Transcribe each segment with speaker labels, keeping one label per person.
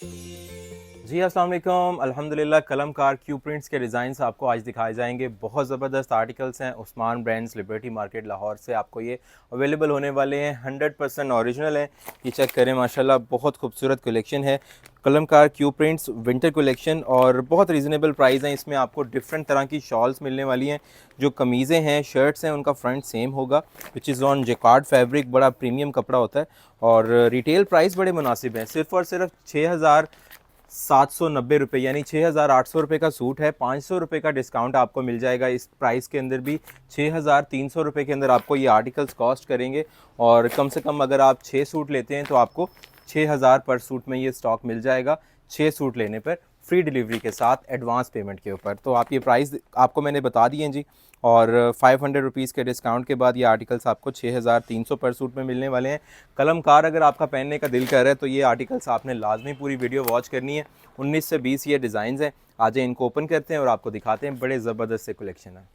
Speaker 1: जी अस्सलाम वालेकुम। अल्हम्दुलिल्लाह कलमकार क्यू प्रिंट्स के डिज़ाइंस आपको आज दिखाए जाएंगे। बहुत ज़बरदस्त आर्टिकल्स हैं। Usman brands liberty market Lahore से आपको ये अवेलेबल होने वाले हैं। 100% ओरिजिनल है। ये चेक करें, माशाल्लाह बहुत खूबसूरत कलेक्शन है। कलमकार क्यू प्रिंट्स विंटर कलेक्शन और बहुत रीज़नेबल प्राइस हैं। इसमें आपको डिफरेंट तरह की शॉल्स मिलने वाली हैं। जो कमीज़ें हैं, शर्ट्स हैं, उनका फ्रंट सेम होगा, which is on jacquard fabric. बड़ा प्रीमियम कपड़ा होता है और रिटेल प्राइस बड़े मुनासिब हैं। सिर्फ़ और सिर्फ 6,790 रुपये यानी 6,800 रुपये का सूट है। 500 रुपये का डिस्काउंट आपको मिल जाएगा इस प्राइस के अंदर भी। 6,300 रुपये के अंदर आपको ये आर्टिकल्स कॉस्ट करेंगे और कम से कम अगर आप 6 सूट लेते हैं तो आपको 6,000 पर सूट में ये स्टॉक मिल जाएगा। 6 सूट लेने पर फ्री डिलीवरी के साथ एडवांस पेमेंट के ऊपर। तो आप ये प्राइस आपको मैंने बता दिए हैं जी। और 500 रुपीज़ के डिस्काउंट के बाद ये आर्टिकल्स आपको 6,300 पर सूट में मिलने वाले हैं। कलमकार अगर आपका पहनने का दिल कर रहा है तो ये आर्टिकल्स आपने लाजमी पूरी वीडियो वॉच करनी है। 19 से 20 ये डिज़ाइंस हैं। आज इनको ओपन करते हैं और आपको दिखाते हैं। बड़े ज़बरदस्त से कलेक्शन है।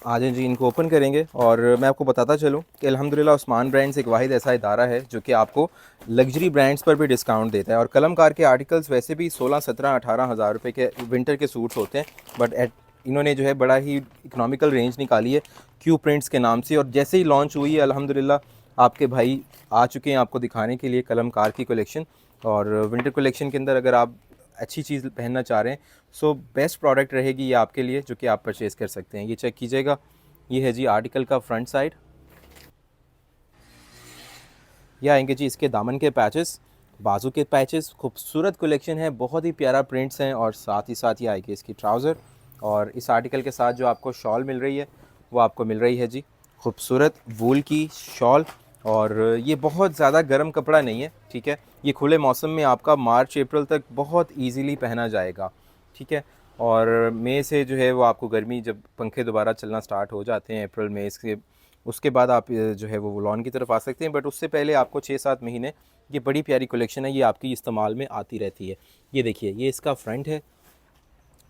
Speaker 1: आज जी इनको ओपन करेंगे और मैं आपको बताता चलूँ कि अल्हम्दुलिल्लाह उस्मान ब्रांड्स एक वाहिद ऐसा इदारा है जो कि आपको लग्जरी ब्रांड्स पर भी डिस्काउंट देता है। और कलमकार के आर्टिकल्स वैसे भी 16, 17, 18 हज़ार रुपये के विंटर के सूट्स होते हैं, बट इन्होंने जो है बड़ा ही इकनॉमिकल रेंज निकाली है क्यू प्रिंट्स के नाम से। और जैसे ही लॉन्च हुई है अल्हम्दुलिल्लाह आपके भाई आ चुके हैं आपको दिखाने के लिए कलमकार की कलेक्शन। और विंटर कलेक्शन के अंदर अगर आप अच्छी चीज़ पहनना चाह रहे हैं सो बेस्ट प्रोडक्ट रहेगी ये आपके लिए, जो कि आप परचेज़ कर सकते हैं। ये चेक कीजिएगा, ये है जी आर्टिकल का फ्रंट साइड। ये आएंगे जी इसके दामन के पैचेस, बाजू के पैचेस। खूबसूरत कलेक्शन है, बहुत ही प्यारा प्रिंट्स हैं। और साथ ही साथ ये आएगी इसकी ट्राउज़र। और इस आर्टिकल के साथ जो आपको शॉल मिल रही है वो आपको मिल रही है जी खूबसूरत वूल की शॉल। और ये बहुत ज़्यादा गर्म कपड़ा नहीं है, ठीक है। ये खुले मौसम में आपका मार्च अप्रैल तक बहुत ईजीली पहना जाएगा, ठीक है। और मई से जो है वो आपको गर्मी, जब पंखे दोबारा चलना स्टार्ट हो जाते हैं अप्रैल मई से, उसके बाद आप जो है वो लॉन की तरफ आ सकते हैं। बट उससे पहले आपको 6-7 महीने ये बड़ी प्यारी कलेक्शन है, ये आपकी इस्तेमाल में आती रहती है। ये देखिए, ये इसका फ्रंट है।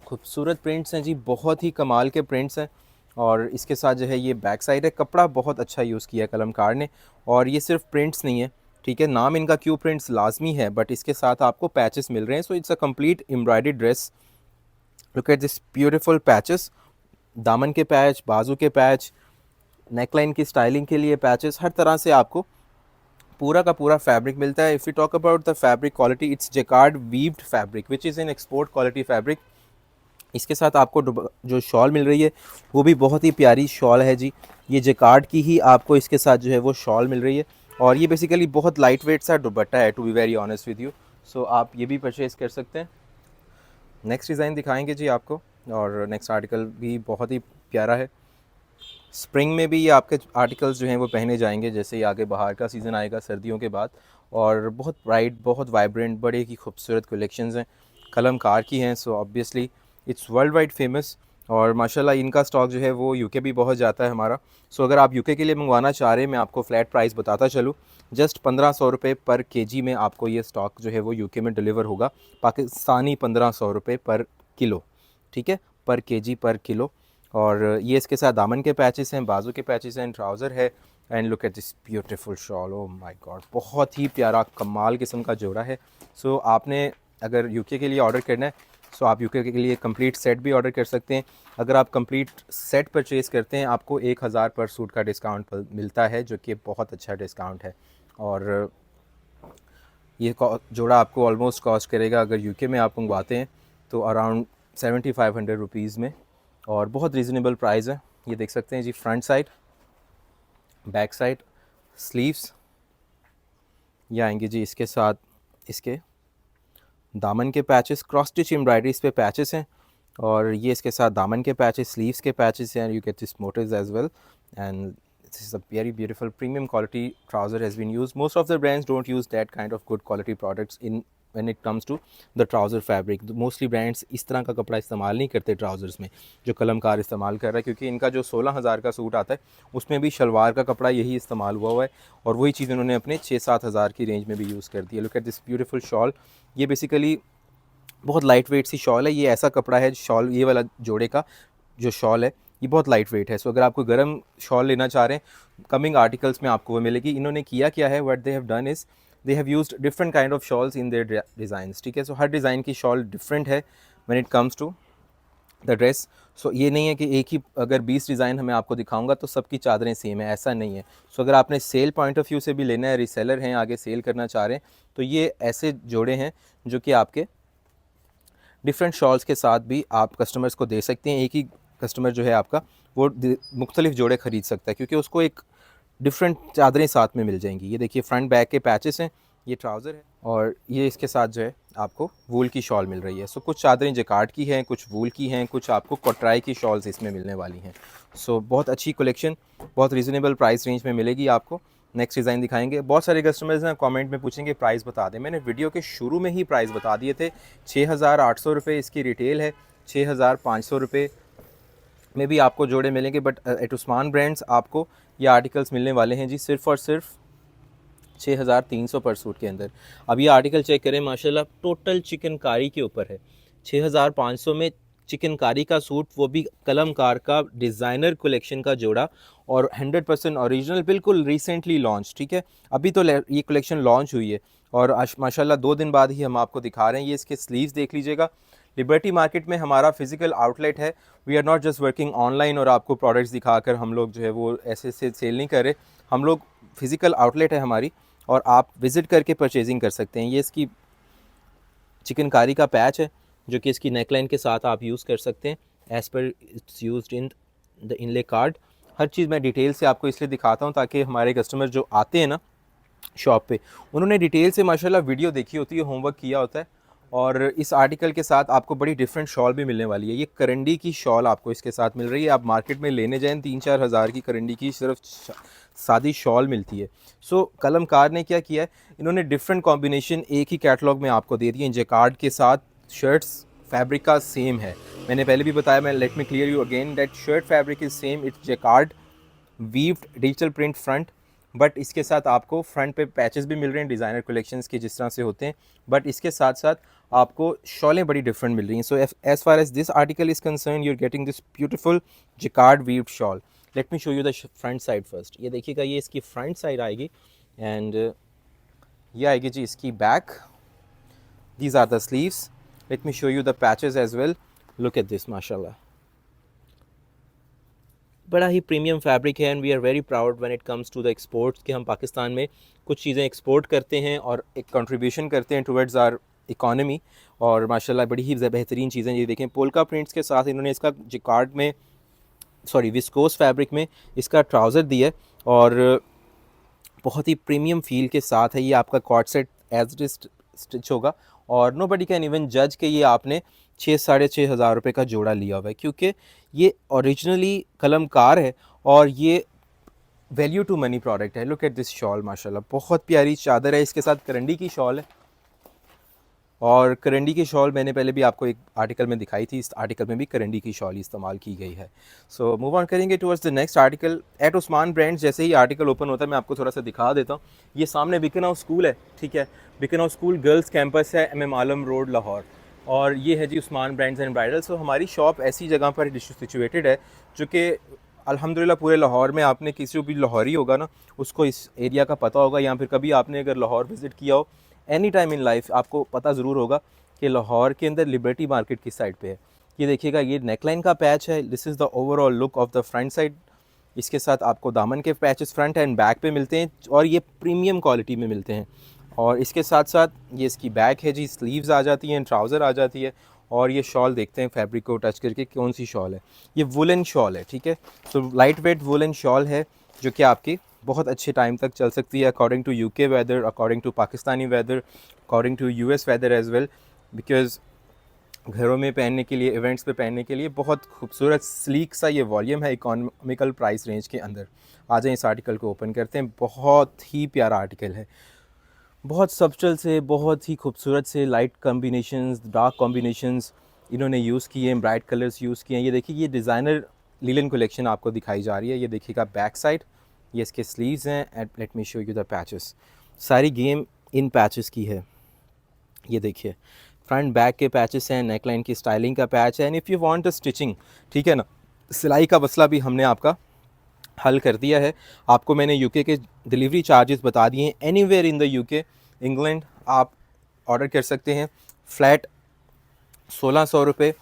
Speaker 1: खूबसूरत प्रिंट्स हैं जी, बहुत ही कमाल के प्रिंट्स हैं। और इसके साथ जो है ये बैक साइड है। कपड़ा बहुत अच्छा यूज़ किया है कलमकार ने। और ये सिर्फ प्रिंट्स नहीं है, ठीक है। नाम इनका क्यू प्रिंट्स लाजमी है, बट इसके साथ आपको पैचेस मिल रहे हैं। So it's a complete embroidery dress. Look at this beautiful patches. दामन के पैच, बाजू के पैच, नेकलाइन की स्टाइलिंग के लिए पैचेस, हर तरह से आपको पूरा का पूरा फैब्रिक मिलता है। If you talk about the fabric quality, it's jacquard weaved fabric which is in export quality fabric. इसके साथ आपको जो शॉल मिल रही है वो भी बहुत ही प्यारी शॉल है जी। ये जेकार्ड की ही आपको इसके साथ जो है वो शॉल मिल रही है। और ये बेसिकली बहुत लाइट वेट सा दुपट्टा है, to be very honest with you. So आप ये भी परचेज़ कर सकते हैं। नेक्स्ट डिज़ाइन दिखाएंगे जी आपको। और नेक्स्ट आर्टिकल भी बहुत ही प्यारा है। स्प्रिंग में भी ये आपके आर्टिकल्स जो हैं वो पहने जाएंगे जैसे ही आगे बाहर का सीज़न आएगा सर्दियों के बाद। और बहुत ब्राइट, बहुत वाइब्रेंट, बड़े ही खूबसूरत कलेक्शंस हैं, कलमकार की हैं। So obviously it's world wide famous. और माशाल्लाह इनका स्टॉक जो है वो यूके भी बहुत जाता है हमारा। सो अगर आप यूके के लिए मंगवाना चाह रहे हैं, मैं आपको फ्लैट प्राइस बताता चलूँ, जस्ट 1500 रुपये पर केजी में आपको ये स्टॉक जो है वो यूके में डिलीवर होगा। पाकिस्तानी 1500 रुपये पर किलो, ठीक है, पर केजी पर किलो। और ये इसके साथ दामन के पैचेस हैं, बाजू के पैचेस हैं, ट्राउज़र है। And look at this beautiful shawl, oh my God, बहुत ही प्यारा कमाल किस्म का जोड़ा है। सो आपने अगर यूके के लिए ऑर्डर करना है सो आप यूके के लिए कंप्लीट सेट भी ऑर्डर कर सकते हैं। अगर आप कंप्लीट सेट परचेज़ करते हैं आपको 1,000 पर सूट का डिस्काउंट मिलता है, जो कि बहुत अच्छा डिस्काउंट है। और ये जोड़ा आपको ऑलमोस्ट कॉस्ट करेगा, अगर यूके में आप मंगवाते हैं तो अराउंड 7,500 रुपीज़ में। और बहुत रीज़नेबल प्राइस है। ये देख सकते हैं जी front side, back side, sleeves. ये आएंगे जी इसके साथ इसके दामन के पैचेस, क्रॉस स्टिच एम्ब्रॉयडरी इस पे पैचेस हैं। और ये इसके साथ दामन के पैचेस, स्लीव्स के पैचेस हैं। You get this motives as well. And this is a very beautiful premium quality trouser has been used. Most of the brands don't use that kind of good quality products in when it comes to the trouser fabric. Mostly brands इस तरह का कपड़ा इस्तेमाल नहीं करते trousers में, जो कलमकार इस्तेमाल कर रहा है। क्योंकि इनका जो 16,000 का सूट आता है उसमें भी शलवार का कपड़ा यही इस्तेमाल हुआ है। और वही चीज़ उन्होंने अपने 6-7 हज़ार की रेंज में भी यूज़ कर दी है। Look at this beautiful shawl. ये बेसिकली बहुत लाइट वेट सी शॉल है। ये ऐसा कपड़ा है शॉल, ये वाला जोड़े का जो शॉल है ये बहुत लाइट वेट है। सो अगर आपको गर्म शॉल लेना चाह रहे हैं, कमिंग आर्टिकल्स में आपको वो मिलेगी। इन्होंने किया क्या है, what they have done is they have used different kind of shawls in their designs, ठीक है। सो हर डिज़ाइन की शॉल डिफरेंट है when it comes to the dress. So ये नहीं है कि एक ही अगर 20 डिज़ाइन हमें आपको दिखाऊंगा तो सबकी चादरें सेम है, ऐसा नहीं है। सो अगर आपने सेल पॉइंट ऑफ व्यू से भी लेना है, रीसेलर हैं, आगे सेल करना चाह रहे हैं, तो ये ऐसे जोड़े हैं जो कि आपके डिफरेंट शॉल्स के साथ भी आप कस्टमर्स को दे सकते हैं। एक ही कस्टमर जो है आपका वो मुख्तलिफ जोड़े ख़रीद सकता है, क्योंकि उसको एक डिफरेंट चादरें साथ में मिल जाएंगी। ये देखिए फ्रंट बैक के पैचेस हैं, ये ट्राउज़र है, और ये इसके साथ जो है आपको वूल की शॉल मिल रही है। सो कुछ चादरें जैकार्ड की हैं, कुछ वूल की हैं, कुछ आपको कटराई की शॉल्स इसमें मिलने वाली हैं। सो बहुत अच्छी कलेक्शन, बहुत रीज़नेबल प्राइस रेंज में मिलेगी आपको। नेक्स्ट डिज़ाइन दिखाएंगे। बहुत सारे कस्टमर्स हैं कमेंट में पूछेंगे प्राइस बता दें, मैंने वीडियो के शुरू में ही प्राइस बता दिए थे। 6,800 रुपये इसकी रिटेल है, 6,500 रुपये में भी आपको जोड़े मिलेंगे, बट एट उस्मान ब्रांड्स आपको ये आर्टिकल्स मिलने वाले हैं जी सिर्फ़ और सिर्फ 6,300 पर सूट के अंदर। अब ये आर्टिकल चेक करें, माशाल्लाह टोटल चिकनकारी के ऊपर है। 6,500 में चिकनकारी का सूट, वो भी कलमकार का डिज़ाइनर कलेक्शन का जोड़ा, और 100% ओरिजिनल, बिल्कुल रिसेंटली लॉन्च, ठीक है। अभी तो ये कलेक्शन लॉन्च हुई है और माशाल्लाह 2 दिन बाद ही हम आपको दिखा रहे हैं। ये इसके स्लीव्स देख लीजिएगा। लिबर्टी मार्केट में हमारा फिजिकल आउटलेट है। We are not just working online और आपको प्रोडक्ट्स दिखाकर हम लोग जो है वो ऐसे से सेल नहीं कर रहे। हम लोग फिजिकल आउटलेट है हमारी, और आप विज़िट करके परचेजिंग कर सकते हैं। ये इसकी चिकनकारी का पैच है जो कि इसकी नेकलाइन के साथ आप यूज़ कर सकते हैं as per it's used in the inlay card. हर चीज़ मैं डिटेल से आपको इसलिए दिखाता हूँ ताकि हमारे कस्टमर जो आते हैं ना शॉप पे, उन्होंने डिटेल से माशाल्लाह वीडियो देखी होती है, होमवर्क किया होता है। और इस आर्टिकल के साथ आपको बड़ी डिफरेंट शॉल भी मिलने वाली है। ये करंडी की शॉल आपको इसके साथ मिल रही है। आप मार्केट में लेने जाएँ 3-4 हज़ार की करंडी की सिर्फ सादी शॉल मिलती है। सो कलमकार ने क्या किया है, इन्होंने डिफरेंट कॉम्बिनेशन एक ही कैटलॉग में आपको दे दिए। जैकार्ड के साथ शर्ट्स फैब्रिक का सेम है, मैंने पहले भी बताया, मैं let me clear you again that shirt fabric is same, it's jacquard weaved digital print front, but इसके साथ आपको फ्रंट पे पैचेस भी मिल रहे हैं डिज़ाइनर कलेक्शंस के जिस तरह से होते हैं, बट इसके साथ साथ आपको शॉलें बड़ी डिफरेंट मिल रही हैं। So as far as this article is concern, you are getting this beautiful jacquard weaved shawl. Let me show you the front side first. ये देखिएगा, ये इसकी फ्रंट साइड आएगी, एंड ये आएगी जी इसकी back. These are the sleeves. Let me show you the patches as well. Look at this, माशाल्लाह बड़ा ही प्रीमियम फैब्रिक है, and we are very proud when it comes to the exports कि हम पाकिस्तान में कुछ चीज़ें एक्सपोर्ट करते हैं और एक कंट्रीब्यूशन करते हैं टुवर्ड्स आवर इकॉनमी। और माशाल्लाह बड़ी ही बेहतरीन चीज़ें, ये देखें पोल्का प्रिंट्स के साथ इन्होंने इसका जिकार्ड में विस्कोस फैब्रिक में इसका ट्राउज़र दिया है, और बहुत ही प्रीमियम फील के साथ है। ये आपका cord set as it is stitch होगा, और नो बडी कैन इवन जज कि ये आपने 6-6.5 हज़ार रुपये का जोड़ा लिया हुआ है, क्योंकि ये ओरिजिनली कलमकार है और ये वैल्यू टू मनी प्रोडक्ट है। लुक एट दिस शॉल, माशाल्लाह बहुत प्यारी चादर है, इसके साथ करंडी की शॉल है, और करंडी की शॉल मैंने पहले भी आपको एक आर्टिकल में दिखाई थी। इस आर्टिकल में भी करंडी की शॉल इस्तेमाल की गई है। सो मूव ऑन करेंगे towards the next article. At Usman brands जैसे ही आर्टिकल ओपन होता है मैं आपको थोड़ा सा दिखा देता हूँ। ये सामने बिकन हाउस स्कूल है, ठीक है, बिकन हाउस स्कूल गर्ल्स कैंपस है, MM आलम रोड लाहौर, और ये है जी उस्मान ब्रांड्स एंड ब्राइडल। सो हमारी शॉप ऐसी जगह पर सिचुएटेड है जो कि अल्हम्दुलिल्लाह पूरे लाहौर में, आपने किसी भी लाहौरी होगा ना उसको इस एरिया का पता होगा, या फिर कभी आपने अगर लाहौर विज़िट किया हो एनी टाइम इन लाइफ, आपको पता ज़रूर होगा कि लाहौर के अंदर लिबर्टी मार्केट किस साइड पे है। ये देखिएगा, ये नेकलाइन का पैच है। This is the overall look of the front side. इसके साथ आपको दामन के पैचेस फ्रंट एंड बैक पे मिलते हैं, और ये प्रीमियम क्वालिटी में मिलते हैं। और इसके साथ साथ ये इसकी बैक है जी, स्लीव्स आ जाती हैं, ट्राउज़र आ जाती है, और ये शॉल देखते हैं फैब्रिक को टच करके कौन सी शॉल है। ये वुलन शॉल है, ठीक है। So light weight woollen shawl है जो कि आपकी बहुत अच्छे टाइम तक चल सकती है, according to UK weather, according to Pakistani weather, according to US weather as well, because घरों में पहनने के लिए, इवेंट्स पे पहनने के लिए बहुत खूबसूरत स्लीक सा ये वॉल्यूम है इकोनॉमिकल प्राइस रेंज के अंदर। आ जाएं इस आर्टिकल को ओपन करते हैं। बहुत ही प्यारा आर्टिकल है, बहुत सब्टल से, बहुत ही खूबसूरत से लाइट कॉम्बिनेशंस, डार्क कॉम्बिनेशंस इन्होंने यूज़ किए हैं, ब्राइट कलर्स यूज़ किए हैं। ये देखिए, ये डिज़ाइनर लिलन कलेक्शन आपको दिखाई जा रही है। ये देखिएगा बैक साइड, ये इसके स्लीव्स हैं, and let me show you the patches. सारी गेम इन पैचेस की है। ये देखिए फ्रंट बैक के पैचेस हैं, नेकलाइन की स्टाइलिंग का पैच है, and if you want the stitching, ठीक है ना, सिलाई का मसला भी हमने आपका हल कर दिया है। आपको मैंने UK के डिलीवरी चार्जेस बता दिए हैं। Anywhere in the UK England आप ऑर्डर कर सकते हैं फ्लैट 1600 रुपये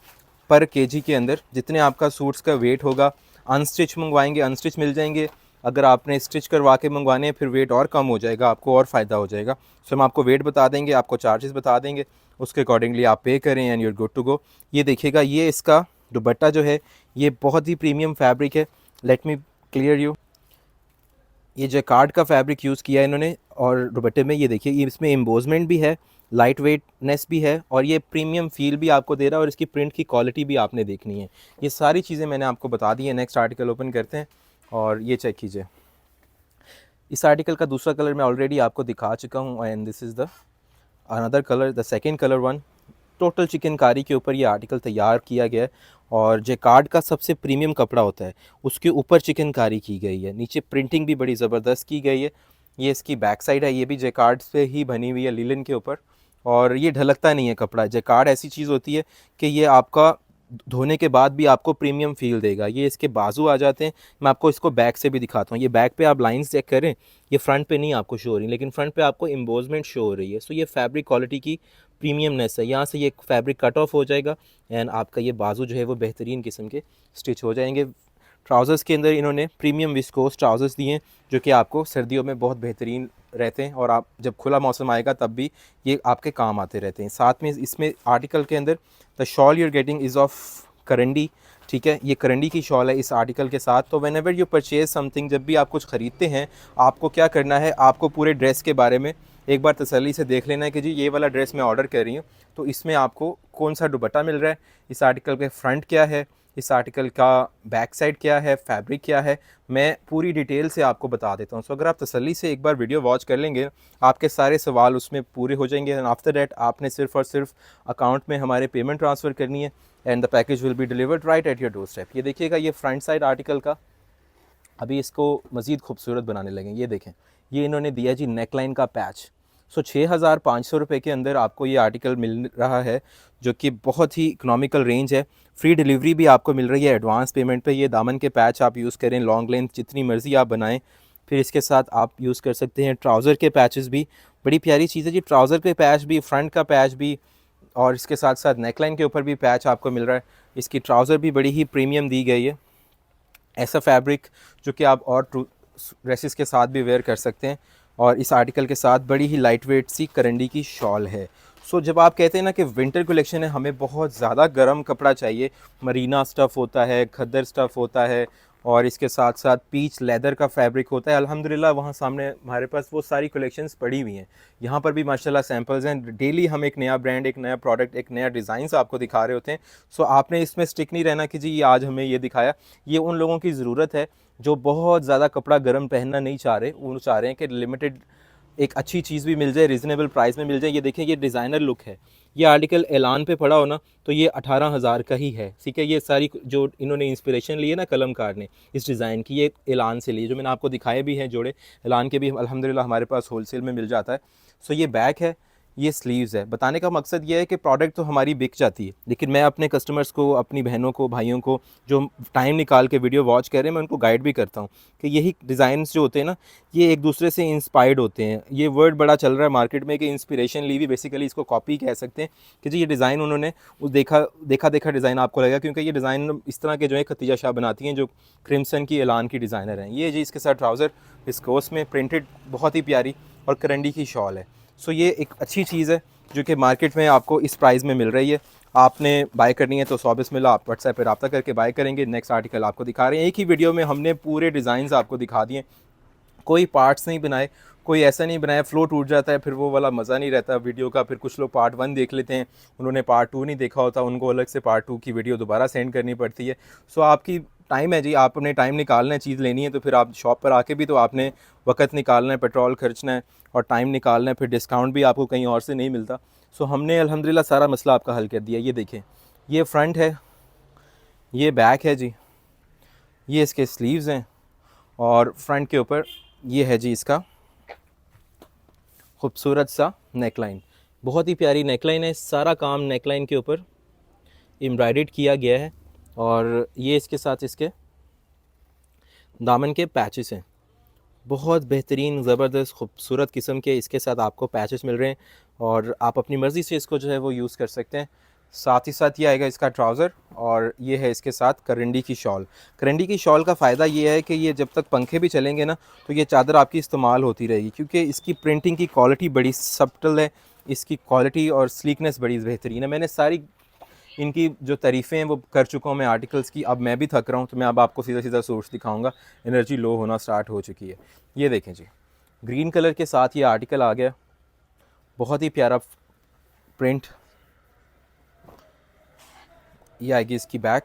Speaker 1: पर केजी के अंदर, जितने आपका सूट्स का वेट होगा। अनस्टिच मंगवाएंगे अनस्टिच मिल जाएंगे, अगर आपने स्टिच करवा के मंगवाने हैं फिर वेट और कम हो जाएगा, आपको और फ़ायदा हो जाएगा। सो हम आपको वेट बता देंगे, आपको चार्जेस बता देंगे, उसके अकॉर्डिंगली आप पे करें and you're good to go. ये देखिएगा, ये इसका दुपट्टा जो है ये बहुत ही प्रीमियम फैब्रिक है। लेट मी क्लियर यू, ये जैकार्ड का फैब्रिक यूज़ किया है इन्होंने, और दुपट्टे में ये देखिए ये इसमें एम्बोजमेंट भी है, लाइट वेटनेस भी है, और ये प्रीमियम फील भी आपको दे रहा है, और इसकी प्रिंट की क्वालिटी भी आपने देखनी है। ये सारी चीज़ें मैंने आपको बता दी है। नेक्स्ट आर्टिकल ओपन करते हैं और ये चेक कीजिए। इस आर्टिकल का दूसरा कलर मैं ऑलरेडी आपको दिखा चुका हूँ and this is the another colour, the second colour one. Total chikankari के ऊपर ये आर्टिकल तैयार किया गया है, और जैकार्ड का सबसे प्रीमियम कपड़ा होता है उसके ऊपर चिकनकारी की गई है। नीचे प्रिंटिंग भी बड़ी ज़बरदस्त की गई है। ये इसकी बैक साइड है, ये भी जैकार्ड से ही बनी हुई है लिलन के ऊपर, और ये ढलकता नहीं है कपड़ा। जैकार्ड ऐसी चीज़ होती है कि ये आपका धोने के बाद भी आपको प्रीमियम फील देगा। ये इसके बाजू आ जाते हैं, मैं आपको इसको बैक से भी दिखाता हूँ। ये बैक पे आप लाइंस चेक करें, ये फ्रंट पे नहीं आपको शो हो रही, लेकिन फ्रंट पे आपको एम्बोजमेंट शो हो रही है। सो ये फैब्रिक क्वालिटी की प्रीमियमनेस है। यहाँ से ये फैब्रिक कट ऑफ हो जाएगा एंड आपका ये बाजू जो है वो बेहतरीन किस्म के स्टिच हो जाएंगे। ट्राउज़र्स के अंदर इन्होंने प्रीमियम विस्कोस ट्राउज़र्स दिए हैं, जो कि आपको सर्दियों में बहुत बेहतरीन रहते हैं, और आप जब खुला मौसम आएगा तब भी ये आपके काम आते रहते हैं। साथ में इसमें आर्टिकल के अंदर the shawl you're getting is of करंडी, ठीक है, ये करंडी की शॉल है इस आर्टिकल के साथ। तो when ever you purchase something, जब भी आप कुछ ख़रीदते हैं, आपको क्या करना है, आपको पूरे ड्रेस के बारे में एक बार तसल्ली से देख लेना है कि जी ये वाला ड्रेस मैं ऑर्डर कर रही हूँ, तो इसमें आपको कौन सा दुपट्टा मिल रहा है, इस आर्टिकल के फ्रंट क्या है, इस आर्टिकल का बैक साइड क्या है, फैब्रिक क्या है, मैं पूरी डिटेल से आपको बता देता हूँ। सो अगर आप तसल्ली से एक बार वीडियो वॉच कर लेंगे, आपके सारे सवाल उसमें पूरे हो जाएंगे एंड आफ्टर दैट आपने सिर्फ और सिर्फ अकाउंट में हमारे पेमेंट ट्रांसफ़र करनी है and the package will be delivered right at your door step. ये देखिएगा, ये फ्रंट साइड आर्टिकल का अभी इसको मज़ीद खूबसूरत बनाने लगे। ये देखें, ये इन्होंने दिया जी नेकलाइन का पैच। सो 6500 रुपये के अंदर आपको ये आर्टिकल मिल रहा है, जो कि बहुत ही इकनॉमिकल रेंज है। फ्री डिलीवरी भी आपको मिल रही है एडवांस पेमेंट पे। ये दामन के पैच आप यूज़ करें, लॉन्ग लेंथ जितनी मर्ज़ी आप बनाएं। फिर इसके साथ आप यूज़ कर सकते हैं ट्राउज़र के पैचेस भी, बड़ी प्यारी चीज़ है जी। ट्राउज़र के पैच भी, फ्रंट का पैच भी, और इसके साथ साथ नेकलाइन के ऊपर भी पैच आपको मिल रहा है। इसकी ट्राउज़र भी बड़ी ही प्रीमियम दी गई है। ऐसा फैब्रिक जो कि आप और ड्रेसेस के साथ भी वेयर कर सकते हैं, और इस आर्टिकल के साथ बड़ी ही लाइट वेट सी करंडी की शॉल है। सो जब आप कहते हैं ना कि विंटर कलेक्शन है, हमें बहुत ज़्यादा गर्म कपड़ा चाहिए, मरीना स्टफ़ होता है, खद्दर स्टफ़ होता है, और इसके साथ साथ पीच लेदर का फैब्रिक होता है, अल्हम्दुलिल्लाह वहाँ सामने हमारे पास वो सारी कलेक्शंस पड़ी हुई हैं। यहाँ पर भी माशाल्लाह सैम्पल्स हैं। डेली हम एक नया ब्रांड, एक नया प्रोडक्ट, एक नया डिज़ाइन आपको दिखा रहे होते हैं। सो आपने इसमें स्टिक नहीं रहना कि जी ये आज हमें ये दिखाया। ये उन लोगों की ज़रूरत है जो बहुत ज़्यादा कपड़ा गर्म पहनना नहीं चाह रहे, वो चाह रहे हैं कि लिमिटेड एक अच्छी चीज़ भी मिल जाए, रीज़नेबल प्राइस में मिल जाए। ये देखें, ये डिज़ाइनर लुक है। ये आर्टिकल ऐलान पे पड़ा हो ना तो ये 18,000 का ही है, ठीक है। ये सारी जो इन्होंने इंस्पिरेशन ली है ना कलमकार ने इस डिज़ाइन की, ये ऐलान से ली, जो मैंने आपको दिखाए भी हैं जोड़े ऐलान के भी अल्हम्दुलिल्लाह हमारे पास होलसेल में मिल जाता है। सो ये बैक है, ये स्लीव्स है। बताने का मकसद ये है कि प्रोडक्ट तो हमारी बिक जाती है, लेकिन मैं अपने कस्टमर्स को, अपनी बहनों को, भाइयों को जो टाइम निकाल के वीडियो वॉच कर रहे हैं, मैं उनको गाइड भी करता हूँ कि यही डिज़ाइंस जो होते हैं ना, ये एक दूसरे से इंस्पायर्ड होते हैं। ये वर्ड बड़ा चल रहा है मार्केट में कि इंस्पिरेशन ली हुई, बेसिकली इसको कॉपी कह सकते हैं कि जी ये डिज़ाइन उन्होंने उस देखा डिज़ाइन आपको लगेगा, क्योंकि ये डिज़ाइन इस तरह के जो है खतीजा शाह बनाती हैं, जो क्रिम्सन की ऐलान की डिज़ाइनर हैं। ये जी इसके साथ ट्राउज़र विस्कोस में प्रिंटेड बहुत ही प्यारी, और करंडी की शॉल है। सो ये एक अच्छी चीज़ है जो कि मार्केट में आपको इस प्राइस में मिल रही है। आपने बाय करनी है तो 100 बिस्मिल्ला आप व्हाट्सएप पर रब्ता करके बाय करेंगे। नेक्स्ट आर्टिकल आपको दिखा रहे हैं, एक ही वीडियो में हमने पूरे डिज़ाइंस आपको दिखा दिए, कोई पार्ट्स नहीं बनाए, कोई ऐसा नहीं बनाया फ्लो टूट जाता है, फिर वो वाला मज़ा नहीं रहता वीडियो का। फिर कुछ लोग पार्ट 1 देख लेते हैं, उन्होंने पार्ट 2 नहीं देखा होता, उनको अलग से पार्ट 2 की वीडियो दोबारा सेंड करनी पड़ती है। सो आपकी टाइम है जी, आपने टाइम निकालना है, चीज़ लेनी है तो फिर आप शॉप पर आके भी तो आपने वक्त निकालना है, पेट्रोल खर्चना है और टाइम निकालना है, फिर डिस्काउंट भी आपको कहीं और से नहीं मिलता। सो हमने अल्हम्दुलिल्लाह सारा मसला आपका हल कर दिया। ये देखें, ये फ्रंट है, ये बैक है जी, ये इसके स्लीव्स हैं, और फ्रंट के ऊपर ये है जी इसका खूबसूरत सा नेकलाइन। बहुत ही प्यारी नेकलाइन है, सारा काम नेकलाइन के ऊपर एम्ब्रॉयडर्ड किया गया है, और ये इसके साथ इसके दामन के पैचेस हैं। बहुत बेहतरीन ज़बरदस्त खूबसूरत किस्म के इसके साथ आपको पैचेस मिल रहे हैं और आप अपनी मर्ज़ी से इसको जो है वो यूज़ कर सकते हैं। साथ ही साथ ये आएगा इसका ट्राउज़र और ये है इसके साथ करंडी की शॉल। करंडी की शॉल का फ़ायदा ये है कि ये जब तक पंखे भी चलेंगे ना तो ये चादर आपकी इस्तेमाल होती रहेगी, क्योंकि इसकी प्रिंटिंग की क्वालिटी बड़ी सब्टल है, इसकी क्वालिटी और स्लीकनेस बड़ी बेहतरीन है। मैंने सारी इनकी जो तारीफ़ें हैं वो कर चुका हूँ मैं आर्टिकल्स की। अब मैं भी थक रहा हूँ तो मैं अब आपको सीधा सीधा सोर्स दिखाऊंगा। एनर्जी लो होना स्टार्ट हो चुकी है। ये देखें जी, ग्रीन कलर के साथ ये आर्टिकल आ गया, बहुत ही प्यारा प्रिंट। ये आएगी इसकी बैक,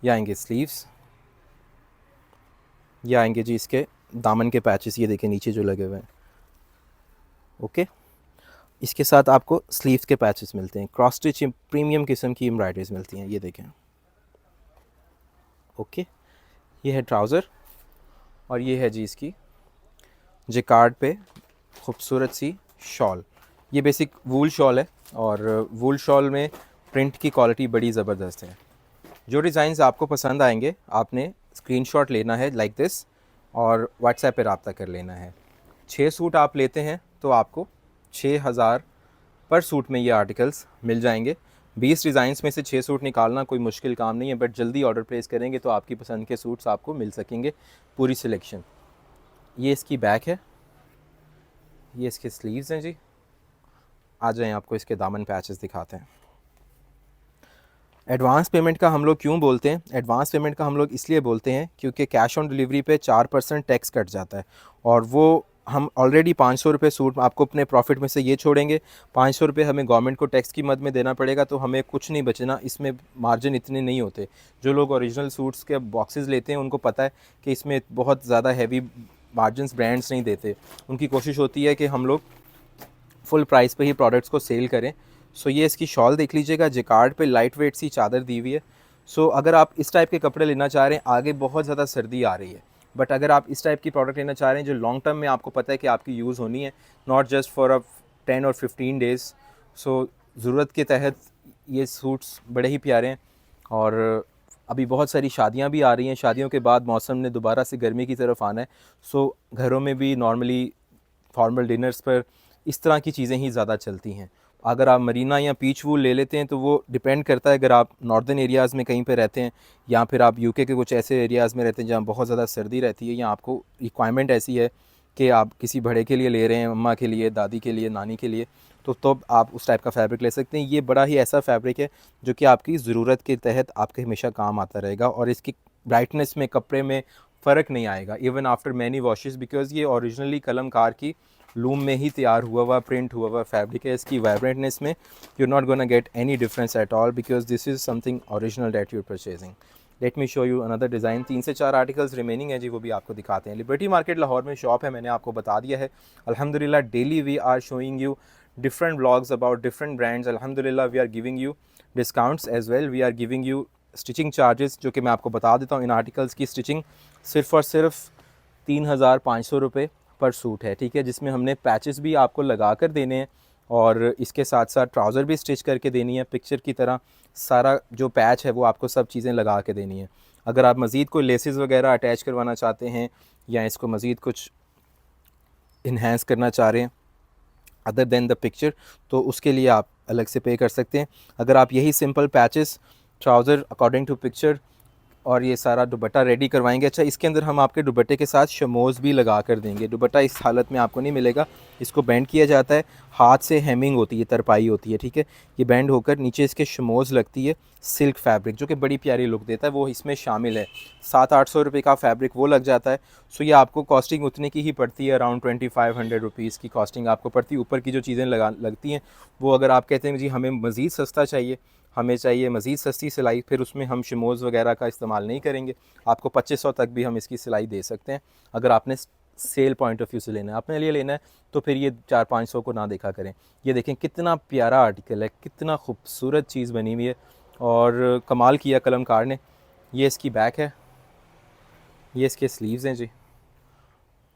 Speaker 1: ये आएंगे स्लीव्स, ये आएंगे जी इसके दामन के पैचेस, ये देखें नीचे जो लगे हुए हैं। ओके, इसके साथ आपको स्लीव्स के पैचेस मिलते हैं, क्रॉस स्टिच प्रीमियम किस्म की एम्ब्रॉयडरीज मिलती हैं, ये देखें। ओके, ये है ट्राउज़र और ये है जी इसकी जिकार्ड पे खूबसूरत सी शॉल। ये बेसिक वूल शॉल है और वूल शॉल में प्रिंट की क्वालिटी बड़ी ज़बरदस्त है। जो डिज़ाइंस आपको पसंद आएंगे आपने स्क्रीनशॉट लेना है लाइक दिस और व्हाट्सएप पे रब्ता कर लेना है। 6 सूट आप लेते हैं तो आपको 6000 पर सूट में ये आर्टिकल्स मिल जाएंगे। 20 डिज़ाइंस में से 6 सूट निकालना कोई मुश्किल काम नहीं है, बट जल्दी ऑर्डर प्लेस करेंगे तो आपकी पसंद के सूट्स आपको मिल सकेंगे, पूरी सिलेक्शन। ये इसकी बैक है, ये इसके स्लीव्स हैं जी। आ जाएं आपको इसके दामन पैचेस दिखाते हैं। एडवांस पेमेंट का हम लोग क्यों बोलते हैं? एडवांस पेमेंट का हम लोग इसलिए बोलते हैं क्योंकि कैश ऑन डिलीवरी पे 4% टैक्स कट जाता है और वो हम ऑलरेडी 500 रुपये सूट आपको अपने प्रॉफिट में से ये छोड़ेंगे, 500 रुपये हमें गवर्नमेंट को टैक्स की मद में देना पड़ेगा, तो हमें कुछ नहीं बचना। इसमें मार्जिन इतने नहीं होते। जो लोग ओरिजिनल सूट्स के बॉक्सेस लेते हैं उनको पता है कि इसमें बहुत ज़्यादा हैवी मार्जिन ब्रांड्स नहीं देते। उनकी कोशिश होती है कि हम लोग फुल प्राइस पे ही प्रोडक्ट्स को सेल करें। सो ये इसकी शॉल देख लीजिएगा, जिकार्ड पे लाइट वेट सी चादर दी हुई है। सो अगर आप इस टाइप के कपड़े लेना चाह रहे हैं, आगे बहुत ज़्यादा सर्दी आ रही है, बट अगर आप इस टाइप की प्रोडक्ट लेना चाह रहे हैं जो लॉन्ग टर्म में आपको पता है कि आपकी यूज़ होनी है, नॉट जस्ट फॉर अ 10 और 15 डेज़, सो ज़रूरत के तहत ये सूट्स बड़े ही प्यारे हैं। और अभी बहुत सारी शादियां भी आ रही हैं, शादियों के बाद मौसम ने दोबारा से गर्मी की तरफ आना है। सो घरों में भी नॉर्मली फॉर्मल डिनर्स पर इस तरह की चीज़ें ही ज़्यादा चलती हैं। अगर आप मरीना या पीच वूल ले लेते हैं तो वो डिपेंड करता है, अगर आप नॉर्दर्न एरियाज़ में कहीं पे रहते हैं या फिर आप यूके के कुछ ऐसे एरियाज़ में रहते हैं जहाँ बहुत ज़्यादा सर्दी रहती है, या आपको रिक्वायरमेंट ऐसी है कि आप किसी बड़े के लिए ले रहे हैं, अम्मा के लिए, दादी के लिए, नानी के लिए, तो आप उस टाइप का फैब्रिक ले सकते हैं। ये बड़ा ही ऐसा फैब्रिक है जो कि आपकी ज़रूरत के तहत आपके हमेशा काम आता रहेगा और इसकी ब्राइटनेस में, कपड़े में फ़र्क नहीं आएगा even after many washes, because ये ओरिजिनली कलमकार की लूम में ही तैयार हुआ हुआ, प्रिंट हुआ हुआ फैब्रिक है। इसकी वाइब्रेंटनेस में you are not gonna get any difference at all, because this is something original that you are purchasing. Let me show you another design. 3 से 4 आर्टिकल्स रिमेनिंग है जी, वो भी आपको दिखाते हैं। लिबर्टी मार्केट लाहौर में शॉप है, मैंने आपको बता दिया है। अल्हम्दुलिल्लाह daily we are showing you different vlogs about different brands. Alhamdulillah we are giving you discounts as well. We are giving you stitching charges, जो कि मैं आपको बता देता हूँ। इन आर्टिकल्स की स्टिचिंग सिर्फ़ और सिर्फ 3500 रुपये पर सूट है, ठीक है, जिसमें हमने पैचेस भी आपको लगा कर देने हैं और इसके साथ साथ ट्राउज़र भी स्टिच करके देनी है पिक्चर की तरह। सारा जो पैच है वो आपको सब चीज़ें लगा के देनी है। अगर आप मज़ीद कोई लेसेस वगैरह अटैच करवाना चाहते हैं या इसको मज़ीद कुछ इन्हेंस करना चाह रहे हैं अदर देन द पिक्चर, तो उसके लिए आप अलग से पे कर सकते हैं। अगर आप यही simple patches, trouser according to picture और ये सारा दुपट्टा रेडी करवाएंगे, अच्छा इसके अंदर हम आपके दुपट्टे के साथ शमोज़ भी लगा कर देंगे। दुपट्टा इस हालत में आपको नहीं मिलेगा, इसको बेंड किया जाता है, हाथ से हेमिंग होती है, तरपाई होती है, ठीक है। ये बेंड होकर नीचे इसके शमोज़ लगती है, सिल्क फैब्रिक जो कि बड़ी प्यारी लुक देता है, वो इसमें शामिल है। 700-800 रुपये का फैब्रिक वो लग जाता है। सो ये आपको कॉस्टिंग उतने की ही पड़ती है, अराउंड 2500 रुपीज़ की कॉस्टिंग आपको पड़ती है। ऊपर की जो चीज़ें लगती हैं वो अगर आप कहते हैं जी हमें मज़ीद सस्ता चाहिए, हमें चाहिए मज़ीद सस्ती सिलाई, फिर उसमें हम शमोज़ वगैरह का इस्तेमाल नहीं करेंगे। आपको 2500 तक भी हम इसकी सिलाई दे सकते हैं। अगर आपने सेल पॉइंट ऑफ व्यू से लेना है, अपने लिए लेना है, तो फिर ये 400-500 को ना देखा करें। ये देखें कितना प्यारा आर्टिकल है, कितना खूबसूरत चीज़ बनी हुई है और कमाल किया कलमकार ने। ये इसकी बैक है, ये इसके स्लीव्स हैं जी,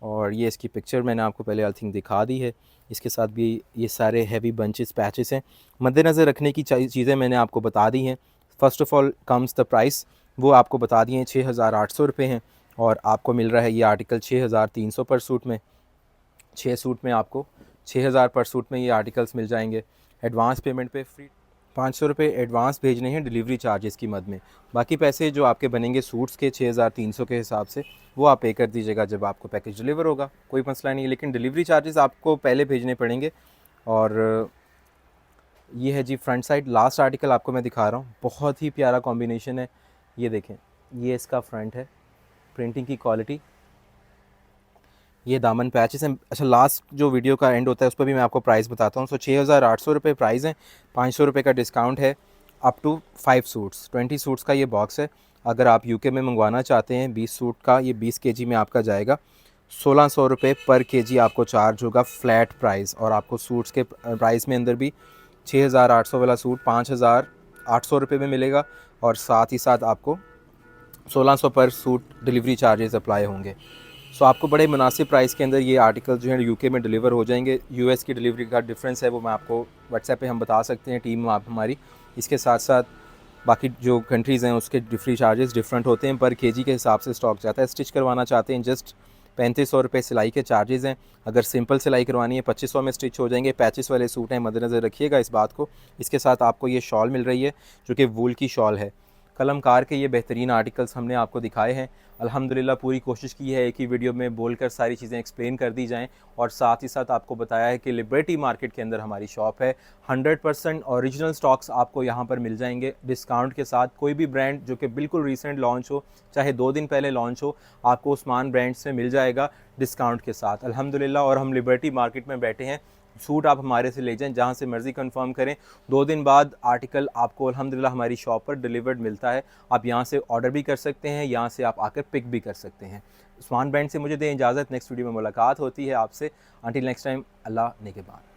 Speaker 1: और ये इसकी पिक्चर मैंने आपको पहले आई थिंक दिखा दी है। इसके साथ भी ये सारे हैवी बंचेस पैचेस हैं। मद्देनज़र रखने की चीज़ें मैंने आपको बता दी हैं। First of all comes the price, वो आपको बता दिए हैं 6800 रुपये हैं। और आपको मिल रहा है ये आर्टिकल 6300 पर सूट में। 6 सूट में आपको 6000 पर सूट में ये आर्टिकल्स मिल जाएंगे। एडवांस पेमेंट पे फ्री 500 रुपये एडवांस भेजने हैं डिलीवरी चार्जेस की मद में। बाकी पैसे जो आपके बनेंगे सूट्स के 6300 के हिसाब से वो आप पे कर दीजिएगा जब आपको पैकेज डिलीवर होगा, कोई मसला नहीं है। लेकिन डिलीवरी चार्जेस आपको पहले भेजने पड़ेंगे। और ये है जी फ्रंट साइड। लास्ट आर्टिकल आपको मैं दिखा रहा हूँ, बहुत ही प्यारा कॉम्बिनेशन है। ये देखें, ये इसका फ्रंट है, प्रिंटिंग की क्वालिटी। ये दामन पैचेस हैं। अच्छा, लास्ट जो वीडियो का एंड होता है उस पर भी मैं आपको प्राइस बताता हूँ। 6800 रुपये प्राइस है, 500 रुपये का डिस्काउंट है। अप टू 5 सूट्स, 20 सूट्स का ये बॉक्स है। अगर आप यूके में मंगवाना चाहते हैं 20 सूट का, ये 20 केजी में आपका जाएगा। 1600 रुपये पर केजी आपको चार्ज होगा, फ्लैट प्राइस। और आपको सूट्स के प्राइस में अंदर भी 6800 वाला सूट 5800 रुपये में मिलेगा। और साथ ही साथ आपको 1600 पर सूट डिलीवरी चार्जेस अप्लाई होंगे। सो आपको बड़े मुनासिब प्राइस के अंदर ये आर्टिकल जो है यूके में डिलीवर हो जाएंगे। यूएस की डिलीवरी का डिफरेंस है वो मैं आपको व्हाट्सएप पे हम बता सकते हैं, टीम आप हमारी। इसके साथ साथ बाकी जो कंट्रीज़ हैं उसके डिलीवरी चार्जेस डिफरेंट होते हैं, पर केजी के हिसाब से स्टॉक जाता है। स्टिच करवाना चाहते हैं जस्ट 3500 रुपये सिलाई के चार्जेज़ हैं। अगर सिंपल सिलाई करवानी है 2500 में स्टिच हो जाएंगे। पैचेस वाले सूट हैं, मद्देनज़र रखिएगा इस बात को। इसके साथ आपको ये शॉल मिल रही है जो कि वूल की शॉल है। कलमकार के ये बेहतरीन आर्टिकल्स हमने आपको दिखाए हैं। अल्हम्दुलिल्लाह पूरी कोशिश की है एक ही वीडियो में बोलकर सारी चीज़ें एक्सप्लेन कर दी जाएं। और साथ ही साथ आपको बताया है कि लिबर्टी मार्केट के अंदर हमारी शॉप है। 100% ओरिजिनल स्टॉक्स आपको यहाँ पर मिल जाएंगे डिस्काउंट के साथ। कोई भी ब्रांड जो कि बिल्कुल रीसेंट लॉन्च हो, चाहे 2 दिन पहले लॉन्च हो, आपको उस्मान ब्रांड से मिल जाएगा डिस्काउंट के साथ अल्हम्दुलिल्लाह। और हम लिबर्टी मार्केट में बैठे हैं। सूट आप हमारे से ले जाएं, जहाँ से मर्ज़ी कंफर्म करें, 2 दिन बाद आर्टिकल आपको अल्हम्दुलिल्लाह हमारी शॉप पर डिलीवर्ड मिलता है। आप यहाँ से ऑर्डर भी कर सकते हैं, यहाँ से आप आकर पिक भी कर सकते हैं। उस्मान ब्रांड से मुझे दें इजाज़त, नेक्स्ट वीडियो में मुलाकात होती है आपसे। अंटिल नेक्स्ट टाइम, अल्लाह नेगहबान।